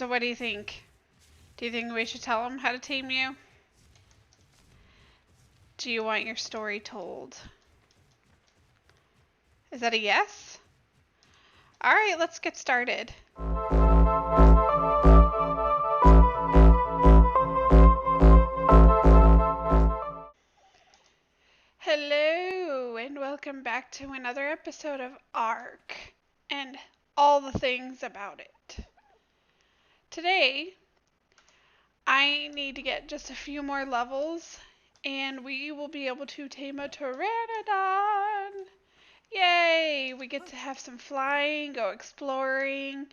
So what do you think? Do you think we should tell him how to tame you? Do you want your story told? Is that a yes? Alright, let's get started. Hello, and welcome back to another episode of ARK and all the things about it. Today, I need to get just a few more levels, and we will be able to tame a Pteranodon. Yay! We get to have some flying, go exploring,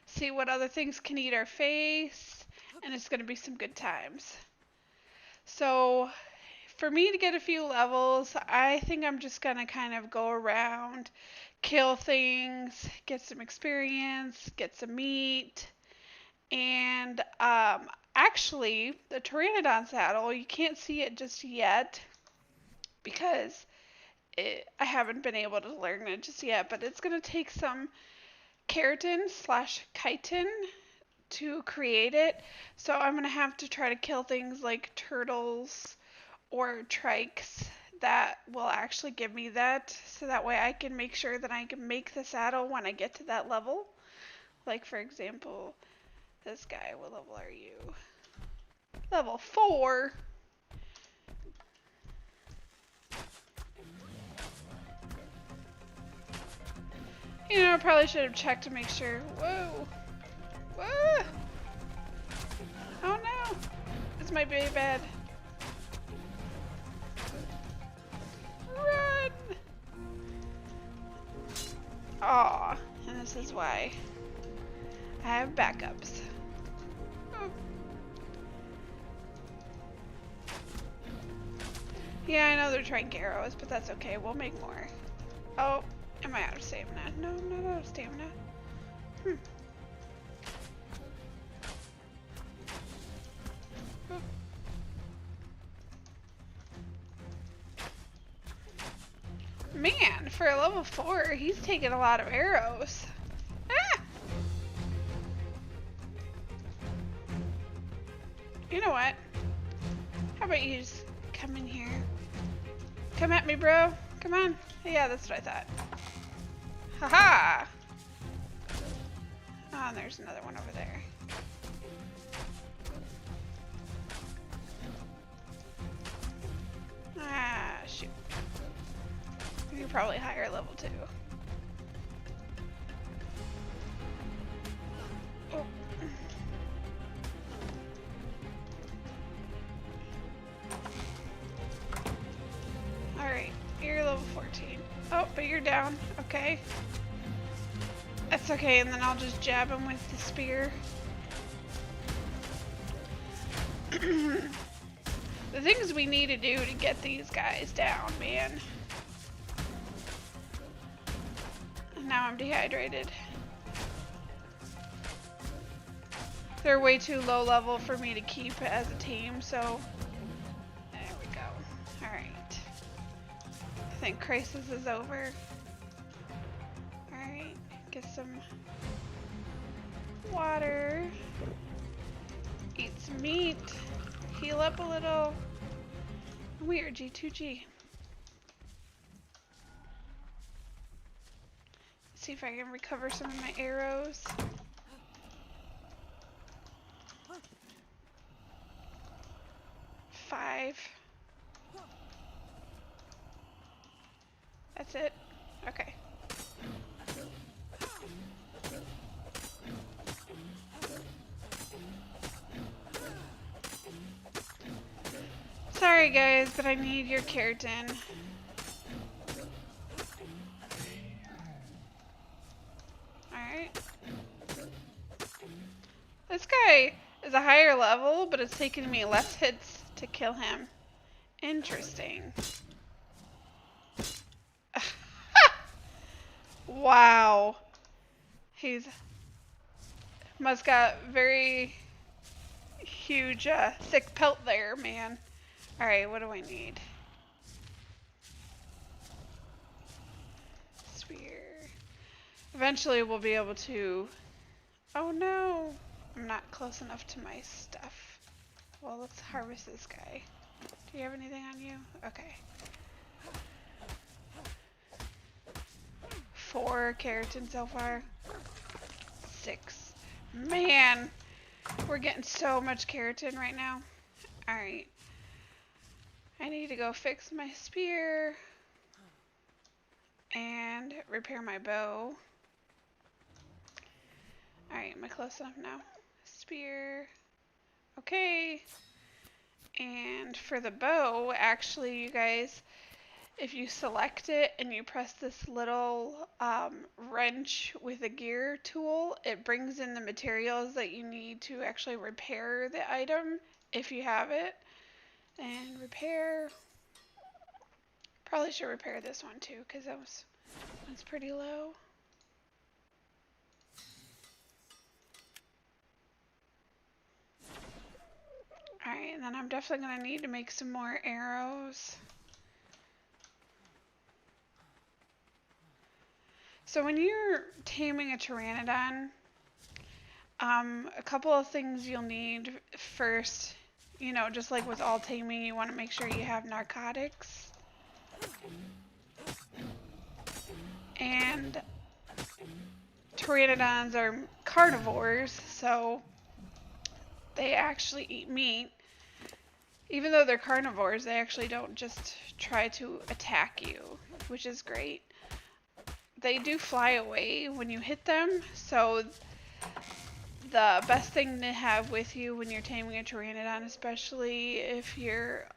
see what other things can eat our face, and it's going to be some good times. So, for me to get a few levels, I think I'm just going to kind of go around, kill things, get some experience, get some meat, and actually, the Pteranodon saddle, you can't see it just yet because I haven't been able to learn it just yet, but it's going to take some keratin/chitin to create it. So I'm going to have to try to kill things like turtles or trikes that will actually give me that, so that way I can make sure that I can make the saddle when I get to that level. Like, for example, this guy, what level are you? Level 4. You know, I probably should have checked to make sure. Whoa. Whoa. Oh no. This might be bad. Run. Aw. And this is why I have backups. Oh. Yeah, I know they're trying arrows, but that's okay. We'll make more. Oh, am I out of stamina? No, I'm not out of stamina. Man, for a level 4, he's taking a lot of arrows. Ah! You know what? How about you just come in here? Come at me, bro. Come on. Yeah, that's what I thought. Haha! Oh, and there's another one over there. Ah, shoot. You're probably higher level too. Oh. Alright, you're level 14. Oh, but you're down. Okay. That's okay, and then I'll just jab him with the spear. The things we need to do to get these guys down, man. And now I'm dehydrated. They're way too low level for me to keep as a team, so there we go. Alright. I think crisis is over. Alright, get some water. Eat some meat. Heal up a little. Weird, G2G. See if I can recover some of my arrows. Five. That's it? Okay. Sorry guys, but I need your keratin. Alright. This guy is a higher level, but it's taking me less hits to kill him. Interesting. Wow. He's must got very huge thick pelt there, man. Alright, what do I need? Spear. Eventually we'll be able to... Oh no! I'm not close enough to my stuff. Well, let's harvest this guy. Do you have anything on you? Okay. 4 keratin so far. 6. Man, we're getting so much keratin right now. Alright. I need to go fix my spear and repair my bow. Alright, am I close enough now? Spear. Okay. And for the bow, actually, you guys, if you select it and you press this little wrench with a gear tool, it brings in the materials that you need to actually repair the item if you have it. And repair. Probably should repair this one too, because that one's pretty low. Alright, and then I'm definitely going to need to make some more arrows. So when you're taming a Pteranodon, a couple of things you'll need first, you know, just like with all taming, you want to make sure you have narcotics. And Pteranodons are carnivores, so they actually eat meat. Even though they're carnivores, they actually don't just try to attack you, which is great. They do fly away when you hit them, so the best thing to have with you when you're taming a Pteranodon, especially if you're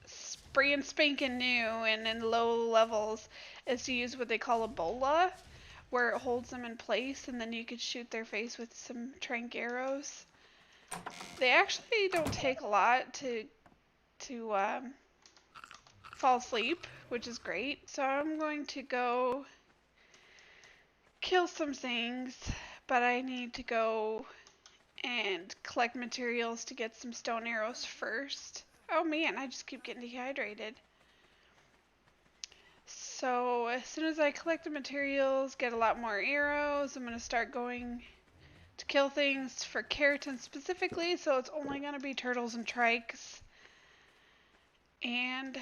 spraying spanking new and in low levels, is to use what they call a bola, where it holds them in place, and then you could shoot their face with some trank arrows. They actually don't take a lot to fall asleep, which is great. So I'm going to go kill some things, but I need to go and collect materials to get some stone arrows first. Oh man, I just keep getting dehydrated. So as soon as I collect the materials, get a lot more arrows, I'm going to start going to kill things for keratin specifically, so it's only going to be turtles and trikes. And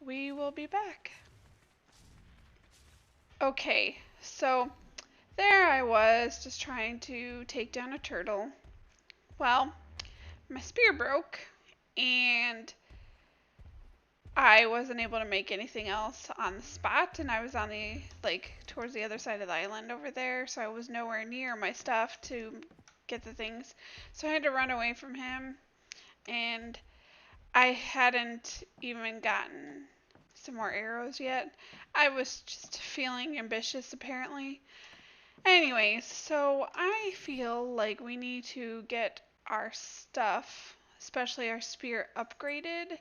we will be back. Okay, so there I was just trying to take down a turtle. Well, my spear broke and I wasn't able to make anything else on the spot, and I was on the, like, towards the other side of the island over there, so I was nowhere near my stuff to get the things. So I had to run away from him, and I hadn't even gotten some more arrows yet. I was just feeling ambitious, apparently. Anyways, so I feel like we need to get our stuff, especially our spear, upgraded.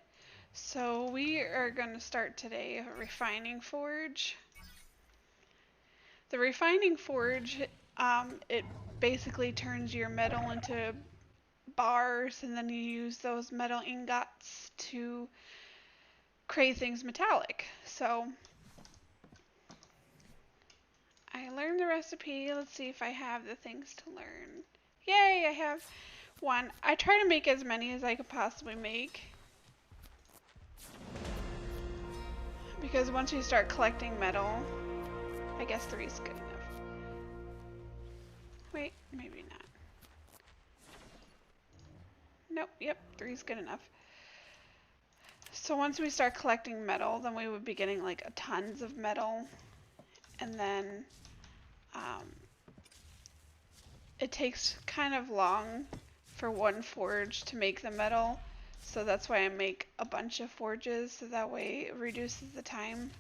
So we are going to start today a refining forge. The refining forge, it basically turns your metal into bars, and then you use those metal ingots to create things metallic. So I learned the recipe. Let's see if I have the things to learn. Yay, I have one. I try to make as many as I could possibly make, because once you start collecting metal, I guess 3 is good enough. Wait, maybe not. Nope, yep, 3 is good enough. So once we start collecting metal, then we would be getting like tons of metal, and then it takes kind of long for one forge to make the metal, so that's why I make a bunch of forges, so that way it reduces the time.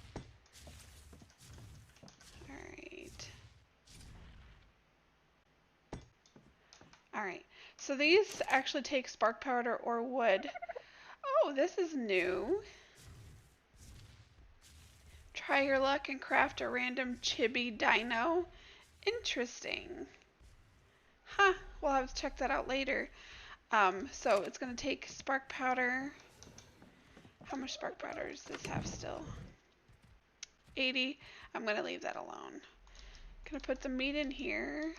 Alright, so these actually take spark powder or wood. Oh, this is new. Try your luck and craft a random chibi dino. Interesting. Huh, we'll have to check that out later. So it's going to take spark powder. How much spark powder does this have still? 80. I'm going to leave that alone. Going to put the meat in here.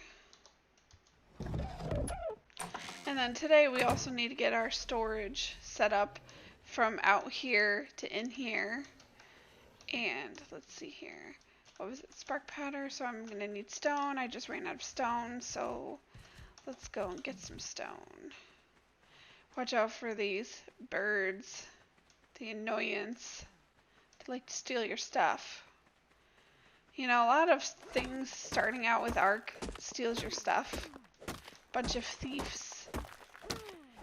And then today we also need to get our storage set up from out here to in here. And let's see here. What was it? Spark powder. So I'm going to need stone. I just ran out of stone. So let's go and get some stone. Watch out for these birds. The annoyance. They like to steal your stuff. You know, a lot of things starting out with Ark steals your stuff. Bunch of thieves.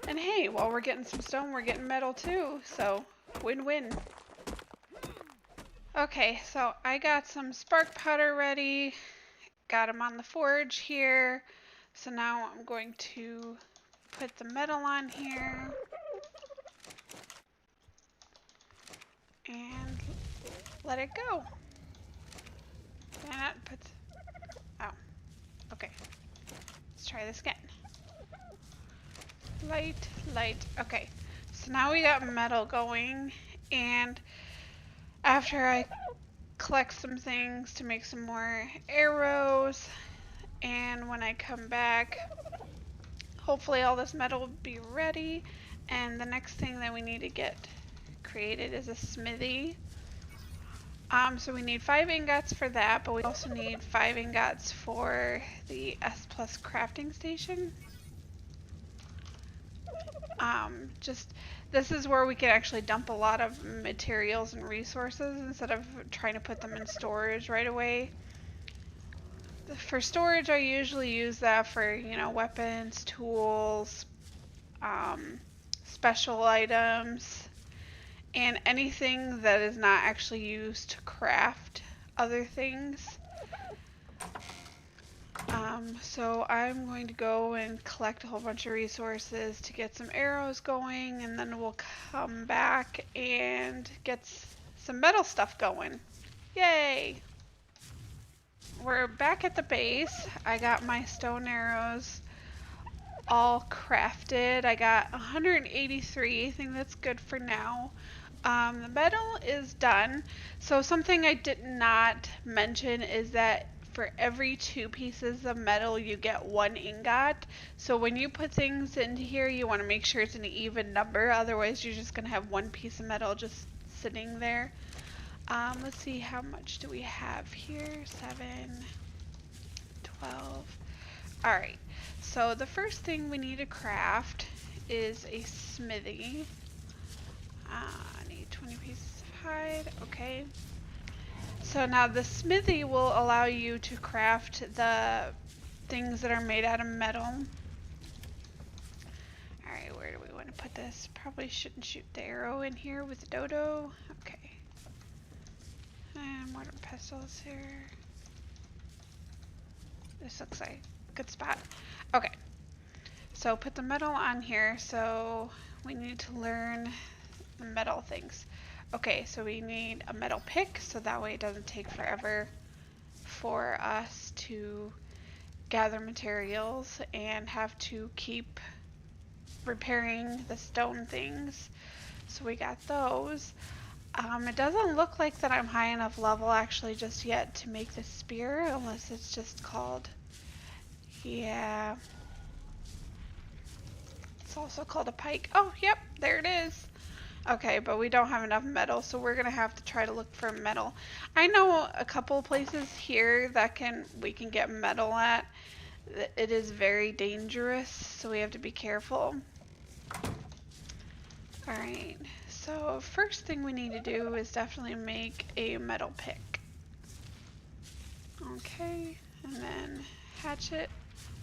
And hey, while we're getting some stone, we're getting metal too. So, win-win. Okay, so I got some spark powder ready. Got them on the forge here. So now I'm going to put the metal on here. And let it go. That puts... Oh. Okay. Let's try this again. Light, light. Okay. So now we got metal going. And after I collect some things to make some more arrows, and when I come back, hopefully all this metal will be ready. And the next thing that we need to get created is a smithy. So we need 5 ingots for that, but we also need 5 ingots for the S+ crafting station. This is where we can actually dump a lot of materials and resources instead of trying to put them in storage right away. For storage, I usually use that for, you know, weapons, tools, special items, and anything that is not actually used to craft other things. So I'm going to go and collect a whole bunch of resources to get some arrows going, and then we'll come back and get some metal stuff going. Yay! We're back at the base. I got my stone arrows all crafted. I got 183. I think that's good for now. The metal is done. So something I did not mention is that for every 2 pieces of metal you get 1 ingot. So when you put things into here, you want to make sure it's an even number. Otherwise you're just going to have 1 piece of metal just sitting there. Let's see, how much do we have here? 7, 12. Alright, so the first thing we need to craft is a smithy. I need 20 pieces of hide. Okay. So now the smithy will allow you to craft the things that are made out of metal. Alright, where do we want to put this? Probably shouldn't shoot the arrow in here with the dodo. Okay. And mortar and pestles here. This looks like a good spot. Okay. So put the metal on here. So we need to learn the metal things. Okay, so we need a metal pick, so that way it doesn't take forever for us to gather materials and have to keep repairing the stone things. So we got those. It doesn't look like that I'm high enough level actually just yet to make the spear, unless it's just called, yeah, it's also called a pike. Oh, yep, there it is. Okay, but we don't have enough metal, so we're gonna have to try to look for metal. I know a couple places here that we can get metal at. It is very dangerous, so we have to be careful. Alright, so first thing we need to do is definitely make a metal pick. Okay, and then hatchet.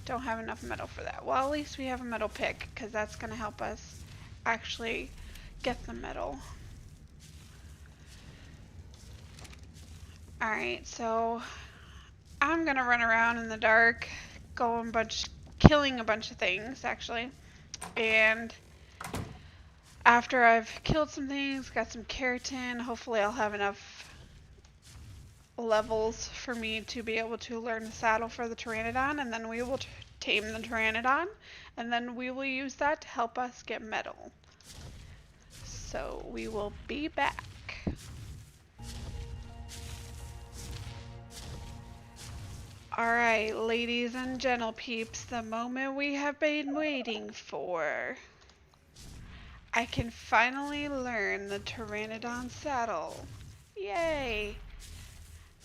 Don't have enough metal for that. Well, at least we have a metal pick, because that's gonna help us actually get the metal. Alright, so I'm gonna run around in the dark, killing a bunch of things actually, and after I've killed some things, got some keratin, hopefully I'll have enough levels for me to be able to learn the saddle for the Pteranodon, and then we will tame the Pteranodon, and then we will use that to help us get metal. So we will be back. Alright, ladies and gentle peeps, the moment we have been waiting for. I can finally learn the Pteranodon saddle. Yay!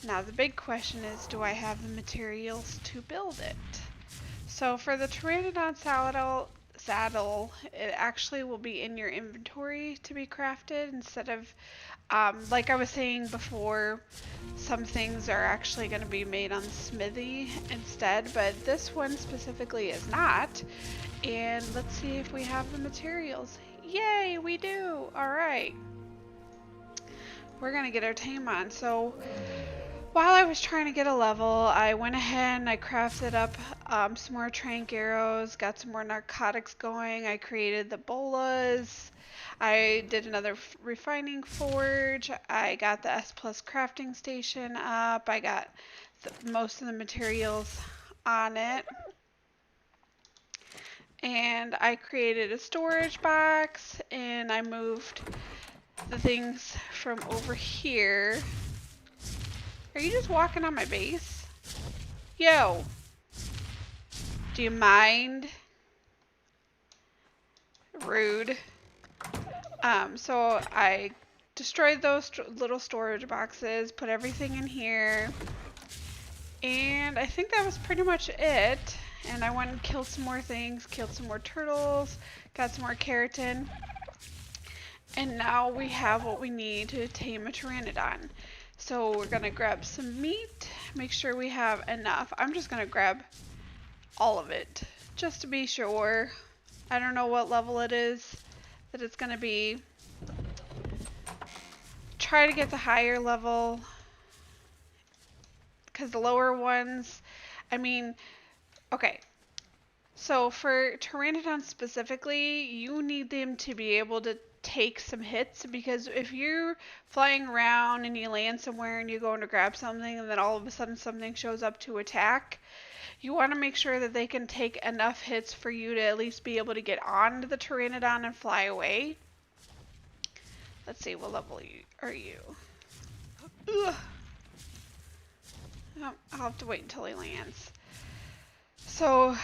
Now the big question is, do I have the materials to build it? So for the Pteranodon saddle, it actually will be in your inventory to be crafted instead of, like I was saying before, some things are actually going to be made on Smithy instead, but this one specifically is not. And let's see if we have the materials. Yay, we do! Alright. We're going to get our tame on. So while I was trying to get a level, I went ahead and I crafted up some more trank arrows, got some more narcotics going. I created the bolas. I did another refining forge. I got the S plus crafting station up. I got most of the materials on it. And I created a storage box and I moved the things from over here. Are you just walking on my base? Yo! Do you mind? Rude. So I destroyed those little storage boxes, put everything in here, and I think that was pretty much it. And I went and killed some more things, killed some more turtles, got some more keratin, and now we have what we need to tame a Pteranodon. So we're gonna grab some meat, make sure we have enough. I'm just gonna grab all of it, just to be sure. I don't know what level it is that it's gonna be. Try to get the higher level, because the lower ones, I mean, okay. So for Pteranodon specifically, you need them to be able to take some hits, because if you're flying around and you land somewhere and you're going to grab something and then all of a sudden something shows up to attack, you want to make sure that they can take enough hits for you to at least be able to get onto the Pteranodon and fly away. Let's see, what level are you? Ugh. Oh, I'll have to wait until he lands. So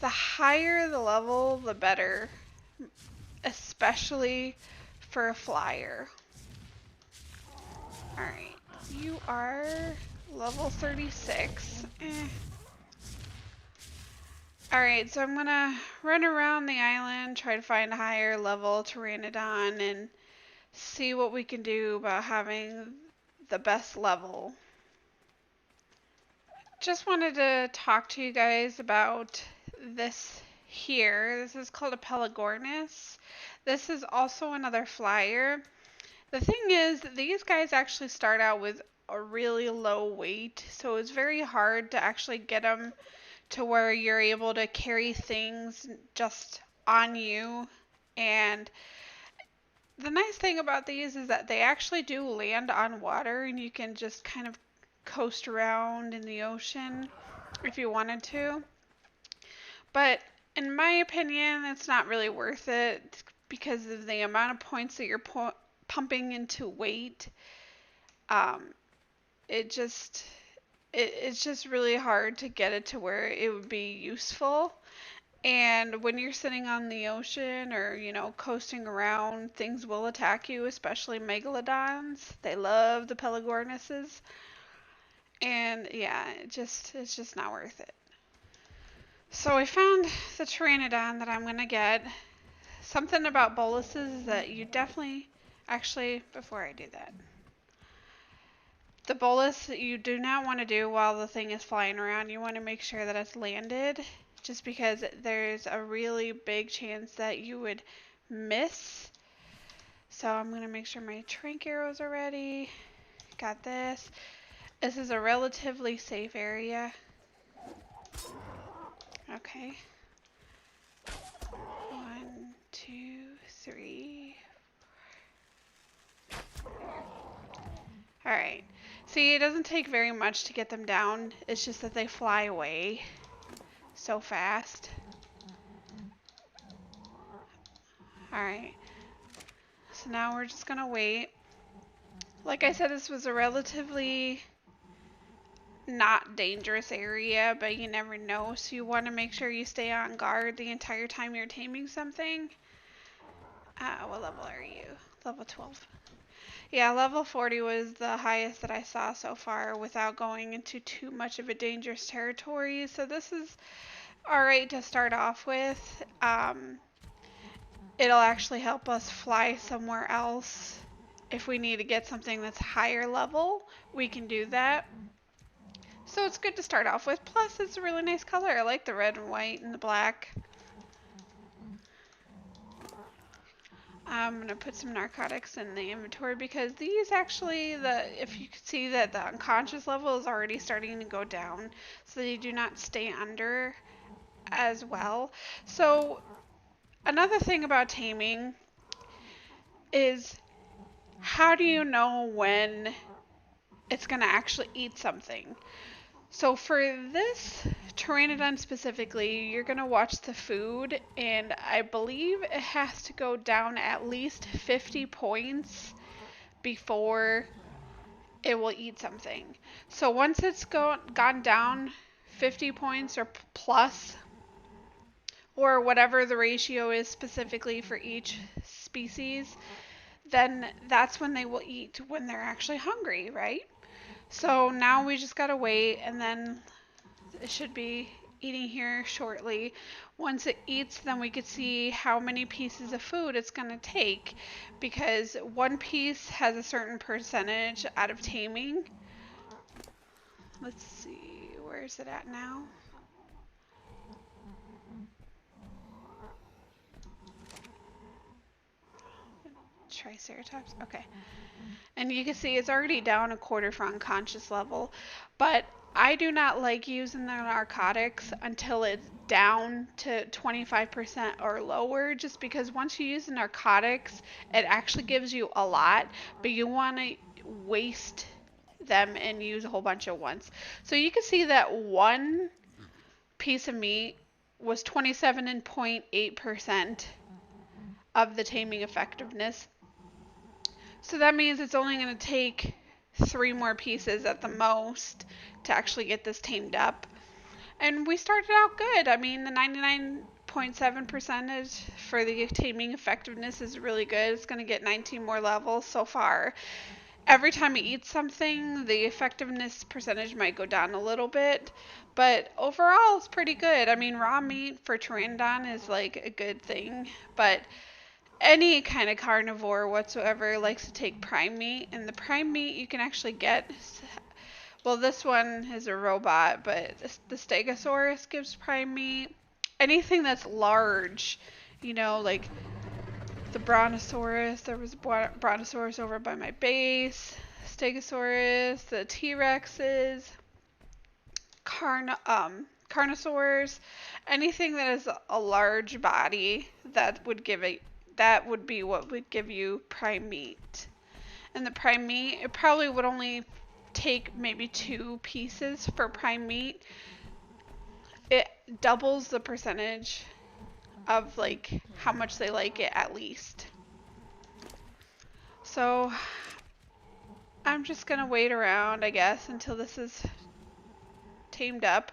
the higher the level, the better, especially for a flyer. Alright, you are level 36. Alright, so I'm gonna run around the island, try to find a higher level Pteranodon, and see what we can do about having the best level. Just wanted to talk to you guys about this here. This is called a Pelagornis. This is also another flyer. The thing is, these guys actually start out with a really low weight, so it's very hard to actually get them to where you're able to carry things just on you. And the nice thing about these is that they actually do land on water, and you can just kind of coast around in the ocean if you wanted to. But in my opinion, it's not really worth it because of the amount of points that you're pumping into weight. It's just really hard to get it to where it would be useful. And when you're sitting on the ocean or, you know, coasting around, things will attack you, especially megalodons. They love the Pelagornises. And yeah, it's just not worth it. So I found the Pteranodon that I'm gonna get. Something about boluses is that you definitely, actually, before I do that, the bolus you do not want to do while the thing is flying around. You want to make sure that it's landed, just because there's a really big chance that you would miss. So I'm gonna make sure my trank arrows are ready. Got this. This is a relatively safe area. Okay. 1, 2, 3. Alright. See, it doesn't take very much to get them down. It's just that they fly away so fast. Alright. So now we're just gonna wait. Like I said, this was a relatively not dangerous area, but you never know, so you want to make sure you stay on guard the entire time you're taming something. What level are you? Level 12. Yeah, level 40 was the highest that I saw so far without going into too much of a dangerous territory, so this is alright to start off with. It'll actually help us fly somewhere else. If we need to get something that's higher level, we can do that. So it's good to start off with. Plus, it's a really nice color. I like the red and white and the black. I'm going to put some narcotics in the inventory because these actually, if you could see that the unconscious level is already starting to go down, so they do not stay under as well. So another thing about taming is, how do you know when it's going to actually eat something? So for this Pteranodon specifically, you're going to watch the food, and I believe it has to go down at least 50 points before it will eat something. So once it's gone down 50 points or plus, or whatever the ratio is specifically for each species, then that's when they will eat, when they're actually hungry, right? So now we just gotta wait, and then it should be eating here shortly. Once it eats, then we could see how many pieces of food it's going to take, because one piece has a certain percentage out of taming. Let's see, where is it at now? Triceratops, okay. And you can see it's already down a quarter for unconscious level, but I do not like using the narcotics until it's down to 25% or lower, just because once you use the narcotics, it actually gives you a lot, but you want to waste them and use a whole bunch at once. So you can see that one piece of meat was 27.8% of the taming effectiveness. So that means it's only going to take 3 more pieces at the most to actually get this tamed up. And we started out good. I mean, the 99.7 percentage for the taming effectiveness is really good. It's going to get 19 more levels so far. Every time you eat something, the effectiveness percentage might go down a little bit, but overall it's pretty good. I mean, raw meat for Pteranodon is like a good thing, but any kind of carnivore whatsoever likes to take prime meat, and the prime meat you can actually get, well, this one is a robot, but the stegosaurus gives prime meat. Anything that's large, you know, like the brontosaurus, there was a brontosaurus over by my base, stegosaurus, the T-rexes, carnosaurs, anything that is a large body that would give it, that would be what would give you prime meat. And the prime meat, it probably would only take maybe 2 pieces for prime meat. It doubles the percentage of like how much they like it at least. So I'm just gonna wait around, I guess, until this is tamed up.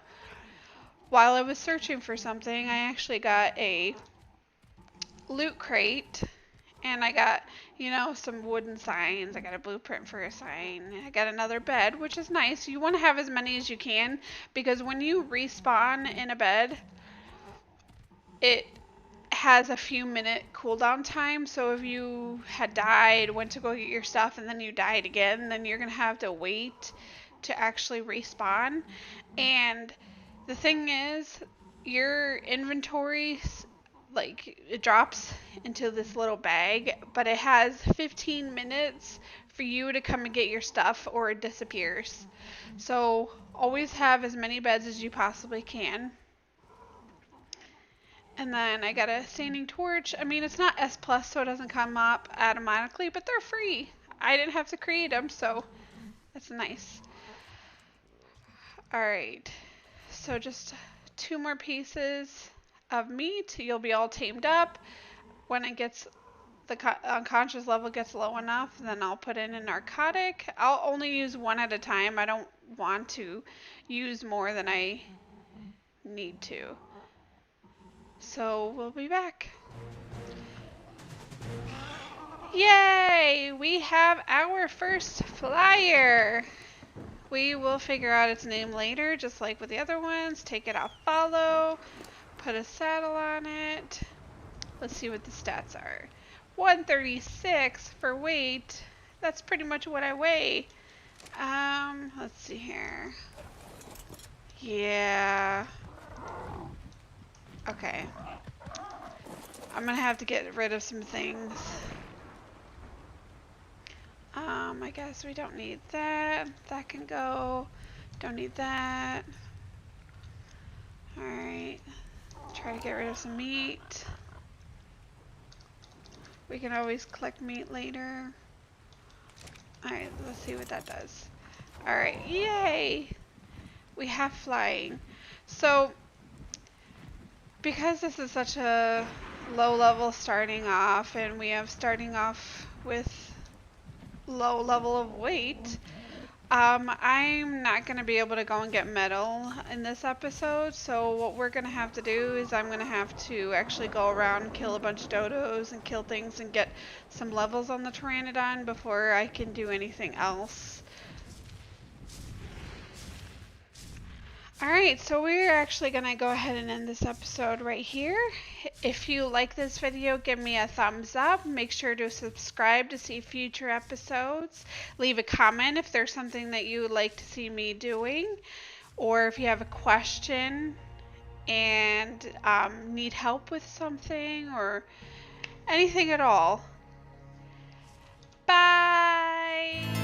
While I was searching for something, I actually got a loot crate, and I got, you know, some wooden signs. I got a blueprint for a sign. I got another bed, which is nice. You want to have as many as you can, because when you respawn in a bed, it has a few minute cooldown time. So if you had died, went to go get your stuff, and then you died again, then you're gonna have to wait to actually respawn. And the thing is, your inventory, like, it drops into this little bag, but it has 15 minutes for you to come and get your stuff, or it disappears. So always have as many beds as you possibly can. And then I got a standing torch. I mean, it's not S plus, so it doesn't come up automatically, but they're free. I didn't have to create them, so that's nice. Alright, so just 2 more pieces of meat. You'll be all tamed up. When it gets, the unconscious level gets low enough, then I'll put in a narcotic. I'll only use 1 at a time. I don't want to use more than I need to. So we'll be back. Yay! We have our first flyer. We will figure out its name later, just like with the other ones. Take it off follow, put a saddle on it. Let's see what the stats are. 136 for weight. That's pretty much what I weigh. Let's see here. Yeah. Okay. I'm gonna have to get rid of some things. I guess we don't need that. That can go. Don't need that. Alright. Try to get rid of some meat. We can always collect meat later. Alright, let's see what that does. Alright, yay! We have flying. So, because this is such a low level starting off, and we have starting off with low level of weight, I'm not going to be able to go and get metal in this episode, so what we're going to have to do is I'm going to have to actually go around and kill a bunch of dodos and kill things and get some levels on the Pteranodon before I can do anything else. Alright, so we're actually going to go ahead and end this episode right here. If you like this video, give me a thumbs up. Make sure to subscribe to see future episodes. Leave a comment if there's something that you would like to see me doing. Or if you have a question and need help with something or anything at all. Bye!